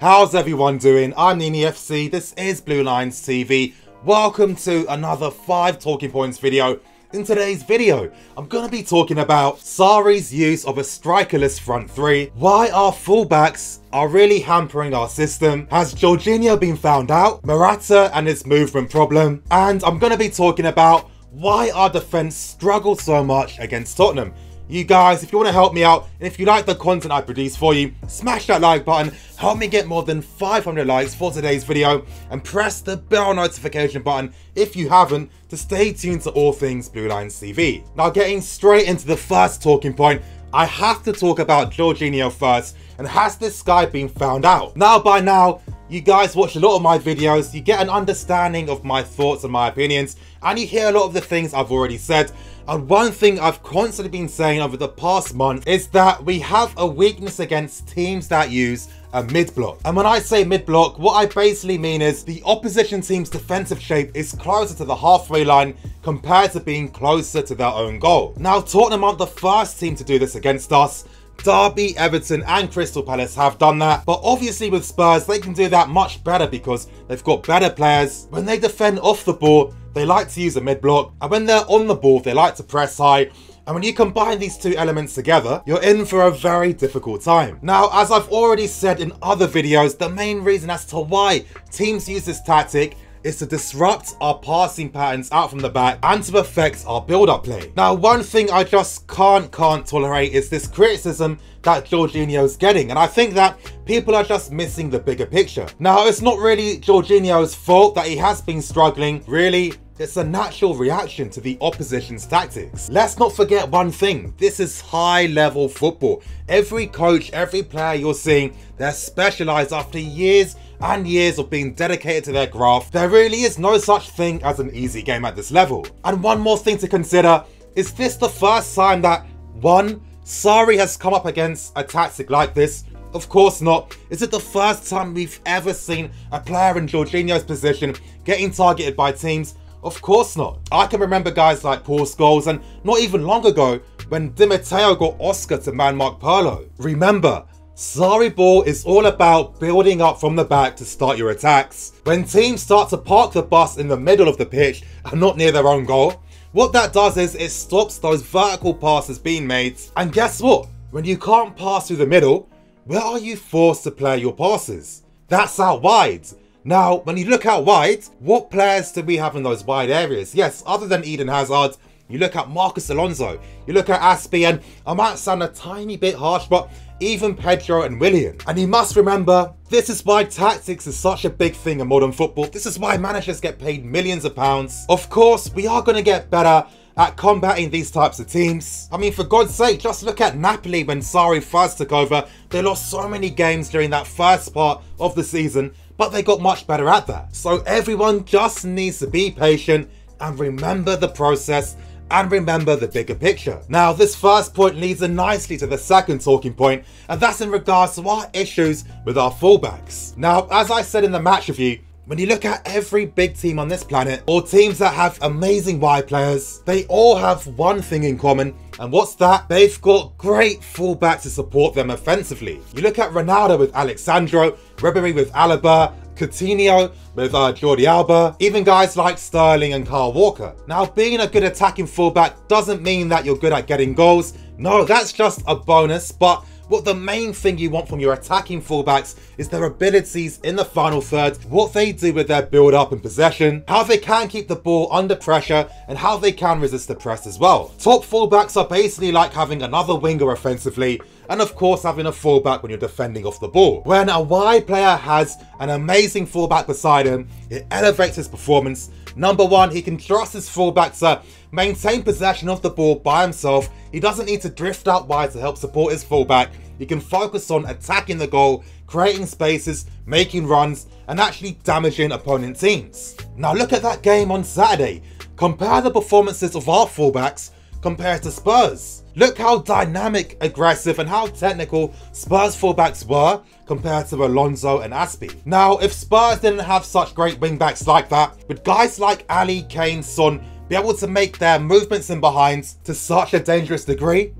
How's everyone doing? I'm Nini FC, this is Blue Lines TV. Welcome to another 5 talking points video. In today's video, I'm going to be talking about Sarri's use of a strikerless front three, why our fullbacks are really hampering our system, has Jorginho been found out, Morata and his movement problem, and I'm going to be talking about why our defence struggles so much against Tottenham. You guys, if you want to help me out, and if you like the content I produce for you, smash that like button, help me get more than 500 likes for today's video, and press the bell notification button if you haven't to stay tuned to all things Blue Lines TV. Now getting straight into the first talking point, I have to talk about Jorginho first, and has this guy been found out? Now by now, you guys watch a lot of my videos, you get an understanding of my thoughts and my opinions, and you hear a lot of the things I've already said. And one thing I've constantly been saying over the past month is that we have a weakness against teams that use a mid-block. And when I say mid-block, what I basically mean is the opposition team's defensive shape is closer to the halfway line compared to being closer to their own goal. Now, Tottenham aren't the first team to do this against us. Derby, Everton and Crystal Palace have done that, but obviously with Spurs they can do that much better because they've got better players. When they defend off the ball, they like to use a mid-block, and when they're on the ball, they like to press high. And when you combine these two elements together, you're in for a very difficult time. Now, as I've already said in other videos, the main reason as to why teams use this tactic is to disrupt our passing patterns out from the back and to affect our build-up play. Now, one thing I just can't tolerate is this criticism that Jorginho's getting, and I think that people are just missing the bigger picture. Now, it's not really Jorginho's fault that he has been struggling, really. It's a natural reaction to the opposition's tactics. Let's not forget one thing, this is high-level football. Every coach, every player you're seeing, they're specialised after years and years of being dedicated to their craft. There really is no such thing as an easy game at this level. And one more thing to consider, is this the first time that, one, Sarri has come up against a tactic like this? Of course not. Is it the first time we've ever seen a player in Jorginho's position getting targeted by teams? Of course not. I can remember guys like Paul Scholes, and not even long ago when Di Matteo got Oscar to man Mark Pirlo. Remember, Sarri ball is all about building up from the back to start your attacks. When teams start to park the bus in the middle of the pitch and not near their own goal, what that does is it stops those vertical passes being made. And guess what? When you can't pass through the middle, where are you forced to play your passes? That's out wide. Now, when you look out wide, what players do we have in those wide areas? Yes, other than Eden Hazard, you look at Marcus Alonso, you look at Aspi, and I might sound a tiny bit harsh, but even Pedro and Willian. And you must remember, this is why tactics is such a big thing in modern football. This is why managers get paid millions of pounds. Of course, we are going to get better at combating these types of teams. I mean, for God's sake, just look at Napoli when Sarri first took over. They lost so many games during that first part of the season, but they got much better at that. So everyone just needs to be patient and remember the process and remember the bigger picture. Now, this first point leads in nicely to the second talking point, and that's in regards to our issues with our fullbacks. Now, as I said in the match review, when you look at every big team on this planet, or teams that have amazing wide players, they all have one thing in common, and what's that? They've got great fullbacks to support them offensively. You look at Ronaldo with Alexandro, Ribery with Alaba, Coutinho with Jordi Alba, even guys like Sterling and Kyle Walker. Now, being a good attacking fullback doesn't mean that you're good at getting goals. No, that's just a bonus, but what the main thing you want from your attacking fullbacks is their abilities in the final third, what they do with their build-up and possession, how they can keep the ball under pressure, and how they can resist the press as well. Top fullbacks are basically like having another winger offensively, and of course having a fullback when you're defending off the ball. When a wide player has an amazing fullback beside him, it elevates his performance. Number one, he can trust his fullback to maintain possession of the ball by himself. He doesn't need to drift out wide to help support his fullback. He can focus on attacking the goal, creating spaces, making runs, and actually damaging opponent teams. Now look at that game on Saturday. Compare the performances of our fullbacks compared to Spurs. Look how dynamic, aggressive, and how technical Spurs fullbacks were compared to Alonso and Aspi. Now, if Spurs didn't have such great wingbacks like that, would guys like Ali, Kane, Son be able to make their movements in behinds to such a dangerous degree?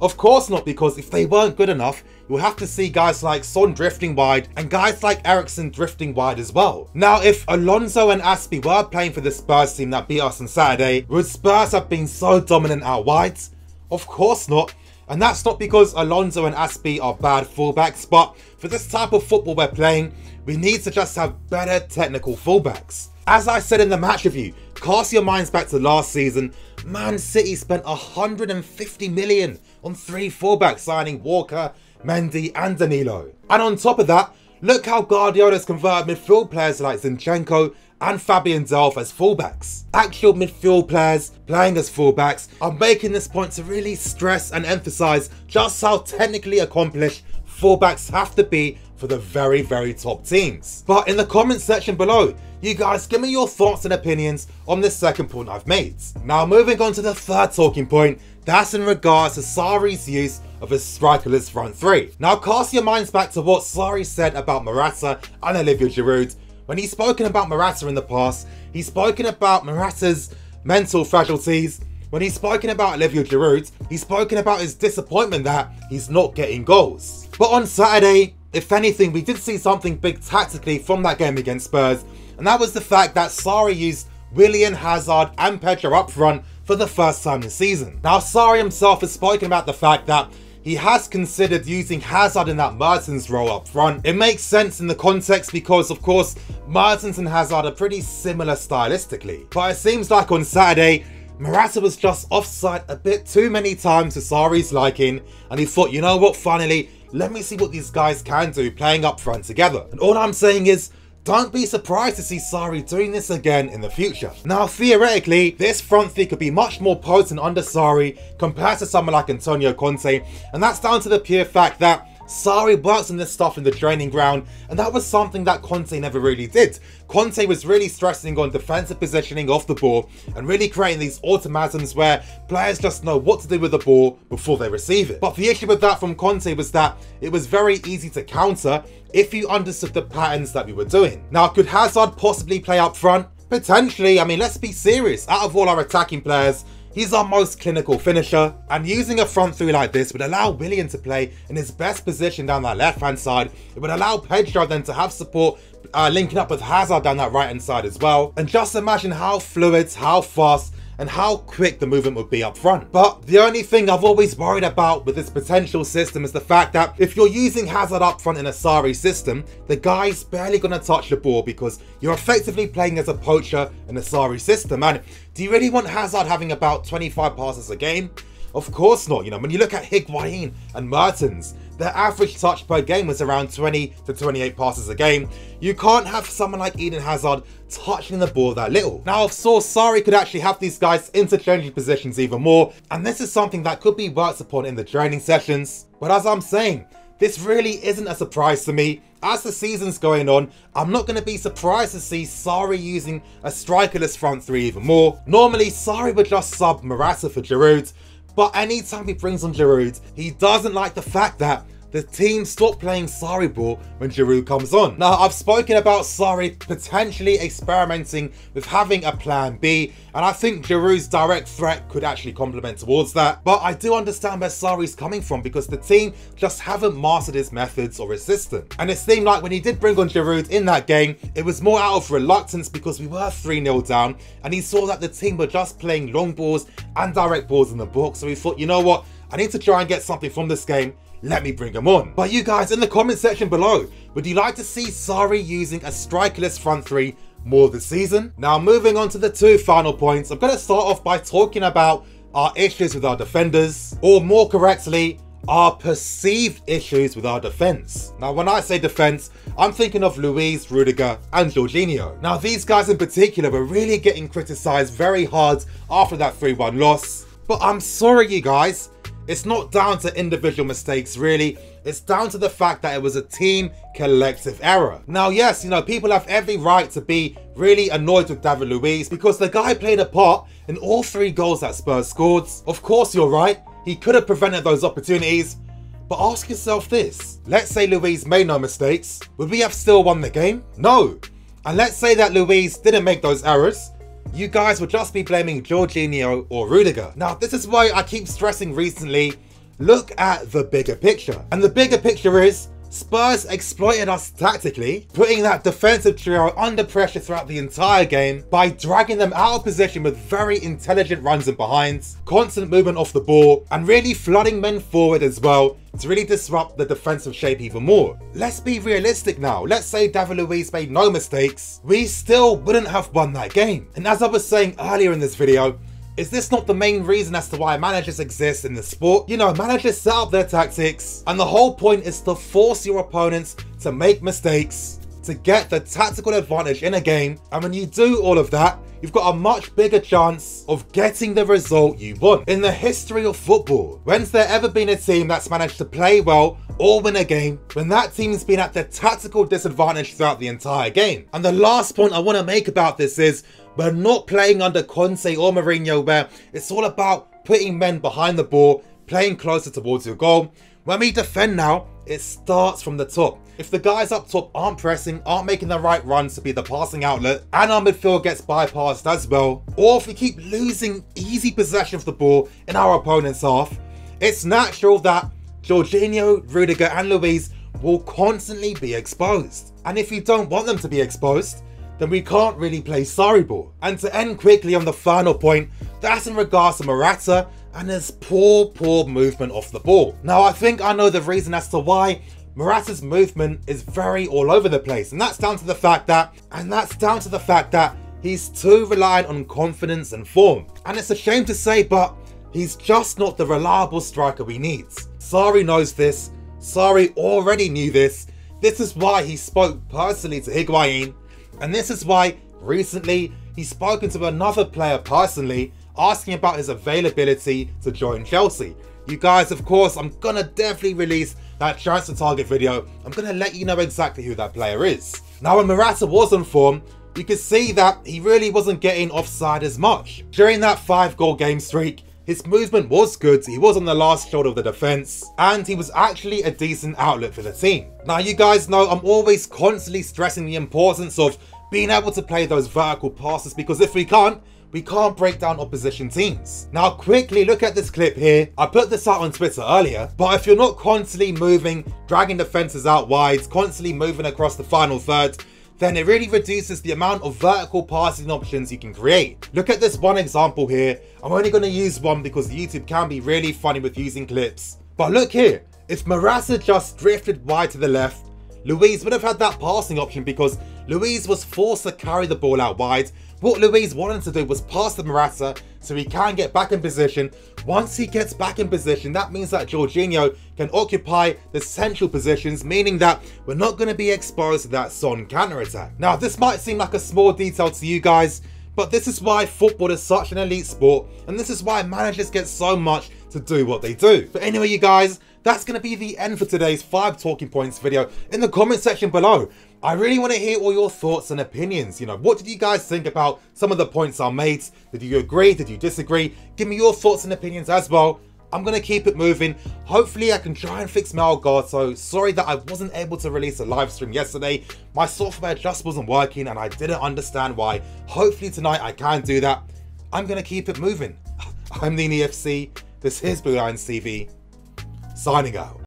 Of course not, because if they weren't good enough, it we'll have to see guys like Son drifting wide and guys like Eriksen drifting wide as well. Now, if Alonso and Aspie were playing for the Spurs team that beat us on Saturday, would Spurs have been so dominant out wide? Of course not. And that's not because Alonso and Aspie are bad fullbacks, but for this type of football we're playing, we need to just have better technical fullbacks. As I said in the match review, cast your minds back to last season, Man City spent 150 million on 3 fullbacks, signing Walker, Mendy and Danilo. And on top of that, look how Guardiola's converted midfield players like Zinchenko and Fabian Delph as fullbacks. Actual midfield players playing as fullbacks are making this point to really stress and emphasise just how technically accomplished fullbacks have to be for the very, very top teams. But in the comments section below, you guys give me your thoughts and opinions on this second point I've made. Now moving on to the third talking point, that's in regards to Sarri's use of a strikerless front three. Now cast your minds back to what Sarri said about Morata and Olivier Giroud. When he's spoken about Morata in the past, he's spoken about Morata's mental fragilities. When he's spoken about Olivier Giroud, he's spoken about his disappointment that he's not getting goals. But on Saturday, if anything, we did see something big tactically from that game against Spurs, and that was the fact that Sarri used Willian, Hazard and Pedro up front for the first time this season. Now Sarri himself has spoken about the fact that he has considered using Hazard in that Mertens role up front. It makes sense in the context because, of course, Mertens and Hazard are pretty similar stylistically. But it seems like on Saturday, Morata was just offside a bit too many times to Sarri's liking, and he thought, you know what, finally, let me see what these guys can do playing up front together. And all I'm saying is, don't be surprised to see Sarri doing this again in the future. Now, theoretically, this front three could be much more potent under Sarri compared to someone like Antonio Conte, and that's down to the pure fact that Sarri works on this stuff in the training ground, and that was something that Conte never really did. Conte was really stressing on defensive positioning off the ball and really creating these automatisms where players just know what to do with the ball before they receive it. But the issue with that from Conte was that it was very easy to counter if you understood the patterns that we were doing. Now, could Hazard possibly play up front? Potentially. I mean, let's be serious. Out of all our attacking players, he's our most clinical finisher, and using a front three like this would allow Willian to play in his best position down that left-hand side. It would allow Pedro then to have support linking up with Hazard down that right-hand side as well. And just imagine how fluid, how fast, and how quick the movement would be up front. But the only thing I've always worried about with this potential system is the fact that if you're using Hazard up front in a Sarri system, the guy's barely going to touch the ball because you're effectively playing as a poacher in a Sarri system. And do you really want Hazard having about 25 passes a game? Of course not. You know, when you look at Higuain and Mertens, their average touch per game was around 20 to 28 passes a game. You can't have someone like Eden Hazard touching the ball that little. Now, of course, Sarri could actually have these guys interchanging positions even more, and this is something that could be worked upon in the training sessions. But as I'm saying, this really isn't a surprise to me. As the season's going on, I'm not going to be surprised to see Sarri using a strikerless front three even more. Normally, Sarri would just sub Morata for Giroud, but anytime he brings on Giroud, he doesn't like the fact that the team stop playing Sarri ball when Giroud comes on. Now, I've spoken about Sarri potentially experimenting with having a plan B, and I think Giroud's direct threat could actually complement towards that. But I do understand where Sarri's coming from because the team just haven't mastered his methods or his system. And it seemed like when he did bring on Giroud in that game, it was more out of reluctance because we were 3-0 down, and he saw that the team were just playing long balls and direct balls in the box. So he thought, you know what, I need to try and get something from this game. Let me bring him on. But you guys in the comment section below, would you like to see Sarri using a strikerless front three more this season? Now, moving on to the 2 final points, I'm going to start off by talking about our issues with our defenders, or more correctly, our perceived issues with our defense. Now, when I say defense, I'm thinking of Luiz, Rudiger and Jorginho. Now, these guys in particular were really getting criticized very hard after that 3-1 loss. But I'm sorry, you guys. It's not down to individual mistakes, really. It's down to the fact that it was a team collective error. Now, yes, you know, people have every right to be really annoyed with David Luiz because the guy played a part in all 3 goals that Spurs scored. Of course, you're right. He could have prevented those opportunities. But ask yourself this. Let's say Luiz made no mistakes. Would we have still won the game? No. And let's say that Luiz didn't make those errors. You guys would just be blaming Jorginho or Rudiger. Now, this is why I keep stressing recently, look at the bigger picture. And the bigger picture is Spurs exploited us tactically, putting that defensive trio under pressure throughout the entire game by dragging them out of position with very intelligent runs and behinds, constant movement off the ball, and really flooding men forward as well to really disrupt the defensive shape even more. Let's be realistic now. Let's say David Luiz made no mistakes, we still wouldn't have won that game. And as I was saying earlier in this video, is this not the main reason as to why managers exist in the sport? You know, managers set up their tactics, and the whole point is to force your opponents to make mistakes, to get the tactical advantage in a game. And when you do all of that, you've got a much bigger chance of getting the result you want. In the history of football, when's there ever been a team that's managed to play well or win a game when that team's been at their tactical disadvantage throughout the entire game? And the last point I want to make about this is, we're not playing under Conte or Mourinho where it's all about putting men behind the ball, playing closer towards your goal. When we defend now, it starts from the top. If the guys up top aren't pressing, aren't making the right runs to be the passing outlet, and our midfield gets bypassed as well, or if we keep losing easy possession of the ball in our opponent's half, it's natural that Jorginho, Rudiger and Luiz will constantly be exposed. And if you don't want them to be exposed, then we can't really play Sarri ball. And to end quickly on the final point, that's in regards to Morata and his poor movement off the ball. Now I think I know the reason as to why Morata's movement is very all over the place, and that's down to the fact that he's too reliant on confidence and form. And it's a shame to say, but he's just not the reliable striker we need. Sarri knows this. Sarri already knew this. This is why he spoke personally to Higuain. And this is why recently he's spoken to another player personally, asking about his availability to join Chelsea. You guys, of course, I'm gonna definitely release that transfer target video. I'm gonna let you know exactly who that player is. Now, when Morata was on form, you could see that he really wasn't getting offside as much. During that 5-goal game streak, his movement was good, he was on the last shoulder of the defence, and he was actually a decent outlet for the team. Now, you guys know I'm always constantly stressing the importance of being able to play those vertical passes, because if we can't break down opposition teams. Now quickly look at this clip here. I put this out on Twitter earlier, but if you're not constantly moving, dragging defences out wide, constantly moving across the final third, then it really reduces the amount of vertical passing options you can create. Look at this one example here. I'm only going to use one because YouTube can be really funny with using clips. But look here, if Morata just drifted wide to the left, Luiz would have had that passing option because Luiz was forced to carry the ball out wide. What Luiz wanted to do was pass to Morata so he can get back in position. Once he gets back in position, that means that Jorginho can occupy the central positions, meaning that we're not going to be exposed to that Son counter-attack. Now, this might seem like a small detail to you guys, but this is why football is such an elite sport, and this is why managers get so much to do what they do. But anyway, you guys, that's going to be the end for today's 5 talking points video. In the comment section below, I really want to hear all your thoughts and opinions. You know, what did you guys think about some of the points I made? Did you agree? Did you disagree? Give me your thoughts and opinions as well. I'm going to keep it moving. Hopefully I can try and fix my old guard. So sorry that I wasn't able to release a live stream yesterday. My software just wasn't working and I didn't understand why. Hopefully tonight I can do that. I'm going to keep it moving. I'm Nini FC. This is Blue Lions TV. Signing out.